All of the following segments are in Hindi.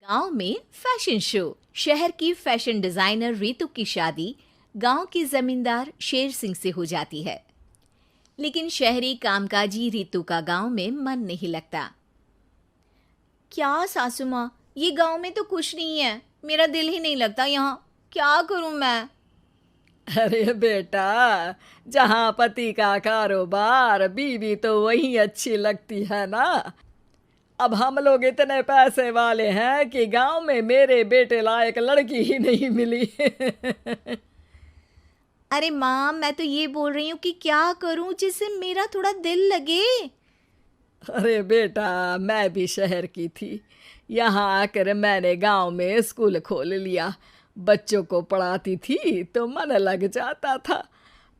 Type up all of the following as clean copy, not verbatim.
गांव में फैशन शो। शहर की फैशन डिजाइनर रितु की शादी गांव के जमींदार शेर सिंह से हो जाती है। लेकिन शहरी कामकाजी रितु का गांव में मन नहीं लगता। क्या सासू माँ, ये गांव में तो कुछ नहीं है, मेरा दिल ही नहीं लगता यहाँ, क्या करूं मैं। अरे बेटा, जहाँ पति का कारोबार बीवी तो वही अच्छी लगती है ना। अब हम लोग इतने पैसे वाले हैं कि गांव में मेरे बेटे लायक लड़की ही नहीं मिली। अरे माँ, मैं तो ये बोल रही हूँ कि क्या करूं जिससे मेरा थोड़ा दिल लगे। अरे बेटा, मैं भी शहर की थी। यहाँ आकर मैंने गांव में स्कूल खोल लिया। बच्चों को पढ़ाती थी तो मन लग जाता था।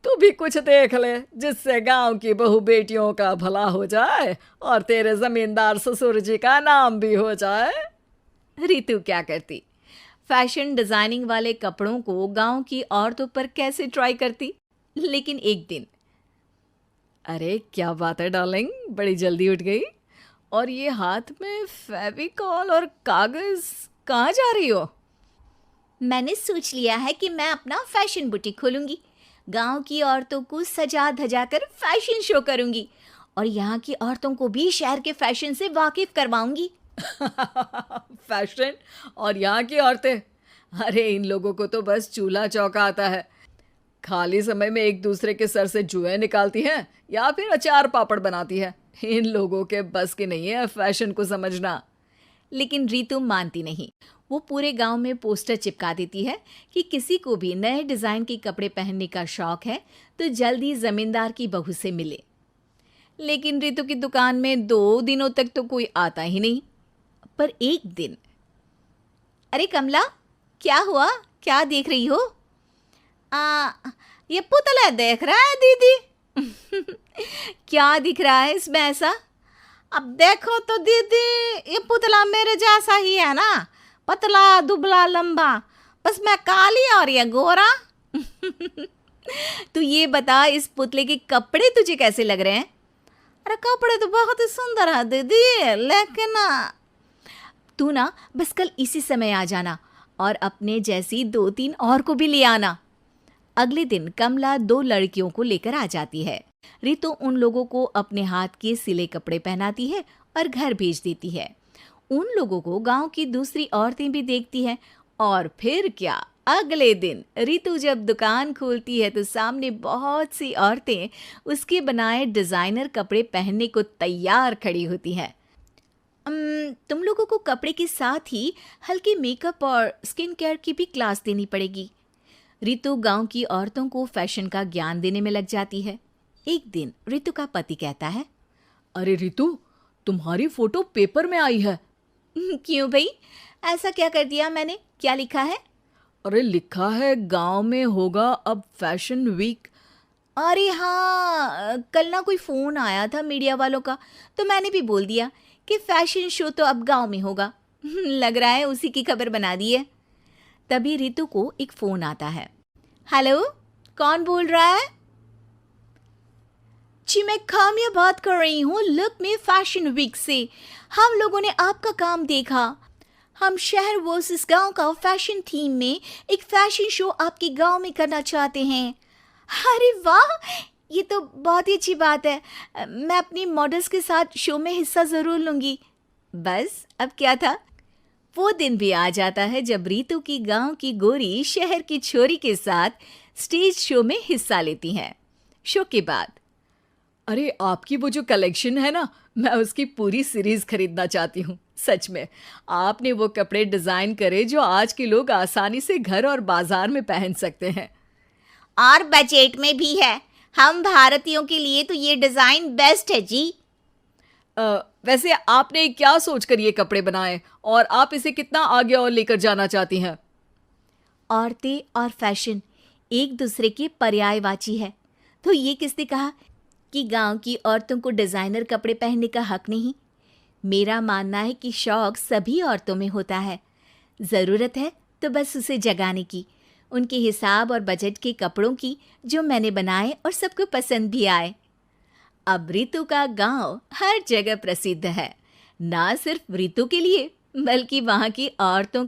तू भी कुछ देख ले जिससे गांव की बहू बेटियों का भला हो जाए और तेरे जमींदार ससुर जी का नाम भी हो जाए। रितु क्या करती, फैशन डिजाइनिंग वाले कपड़ों को गांव की औरतों पर कैसे ट्राई करती। लेकिन एक दिन, अरे क्या बात है डार्लिंग, बड़ी जल्दी उठ गई। और ये हाथ में फेविकॉल और कागज, कहाँ जा रही हो? मैंने सोच लिया है कि मैं अपना फैशन बुटीक खोलूंगी। गांव की औरतों को सजा धजा कर फैशन शो करूंगी और यहाँ की औरतों को भी शहर के फैशन से वाकिफ करवाऊंगी। फैशन और यहाँ की औरतें, अरे इन लोगों को तो बस चूल्हा चौका आता है। खाली समय में एक दूसरे के सर से जुएं निकालती हैं या फिर अचार पापड़ बनाती है। इन लोगों के बस की नहीं है फैशन को समझना। लेकिन रितु मानती नहीं। वो पूरे गांव में पोस्टर चिपका देती है कि किसी को भी नए डिजाइन के कपड़े पहनने का शौक है तो जल्दी जमींदार की बहू से मिले। लेकिन रितु की दुकान में 2 दिनों तक तो कोई आता ही नहीं। पर एक दिन, अरे कमला, क्या हुआ, क्या देख रही हो? ये पुतला देख रहा है दीदी। क्या दिख रहा है इसमें ऐसा? अब देखो तो दीदी, ये पुतला मेरे जैसा ही है ना, पतला दुबला लंबा, बस मैं काली और ये गोरा। तू ये बता, इस पुतले के कपड़े तुझे कैसे लग रहे हैं? अरे कपड़े तो बहुत ही सुंदर है दीदी, लेकिन तू ना बस कल इसी समय आ जाना और अपने जैसी 2-3 और को भी ले आना। अगले दिन कमला 2 लड़कियों को लेकर आ जाती है। रितु उन लोगों को अपने हाथ के सिले कपड़े पहनाती है और घर भेज देती है। उन लोगों को गांव की दूसरी औरतें भी देखती हैं। और फिर क्या, अगले दिन रितु जब दुकान खोलती है तो सामने बहुत सी औरतें उसके बनाए डिजाइनर कपड़े पहनने को तैयार खड़ी होती हैं। तुम लोगों को कपड़े के साथ ही हल्के मेकअप और स्किन केयर की भी क्लास देनी पड़ेगी। रितु गांव की औरतों को फैशन का ज्ञान देने में लग जाती है। एक दिन रितु का पति कहता है, अरे रितु, तुम्हारी फोटो पेपर में आई है। क्यों भाई, ऐसा क्या कर दिया मैंने, क्या लिखा है? अरे लिखा है गांव में होगा अब फैशन वीक। अरे हाँ, कल ना कोई फ़ोन आया था मीडिया वालों का, तो मैंने भी बोल दिया कि फैशन शो तो अब गांव में होगा। लग रहा है उसी की खबर बना दी है। तभी रितु को एक फ़ोन आता है। हेलो, कौन बोल रहा है? जी मैं काम्या बात कर रही हूँ, लुक में फैशन वीक से। हम लोगों ने आपका काम देखा। हम शहर वर्सेस गांव का फैशन थीम में एक फैशन शो आपके गांव में करना चाहते हैं। अरे वाह, ये तो बहुत ही अच्छी बात है। मैं अपनी मॉडल्स के साथ शो में हिस्सा ज़रूर लूँगी। बस अब क्या था, वो दिन भी आ जाता है जब रितु की गांव की गोरी शहर की छोरी के साथ स्टेज शो में हिस्सा लेती हैं। शो के बाद, अरे आपकी वो जो कलेक्शन है ना, मैं उसकी पूरी सीरीज खरीदना चाहती हूँ। सच में आपने वो कपड़े डिजाइन करे जो आज के लोग आसानी से घर और बाजार में पहन सकते हैं। और बजट में भी है। हम भारतीयों के लिए तो ये डिज़ाइन बेस्ट है जी। वैसे आपने क्या सोचकर ये कपड़े बनाए और आप इसे कितना आगे और लेकर जाना चाहती हैं? औरतें और फैशन एक दूसरे के पर्यायवाची है। तो ये किसने कहा कि गांव की औरतों को डिज़ाइनर कपड़े पहनने का हक नहीं? मेरा मानना है कि शौक सभी औरतों में होता है। ज़रूरत है तो बस उसे जगाने की, उनके हिसाब और बजट के कपड़ों की, जो मैंने बनाए और सबको पसंद भी आए। अब रितु का गांव हर जगह प्रसिद्ध है, ना सिर्फ रितु के लिए बल्कि वहाँ की औरतों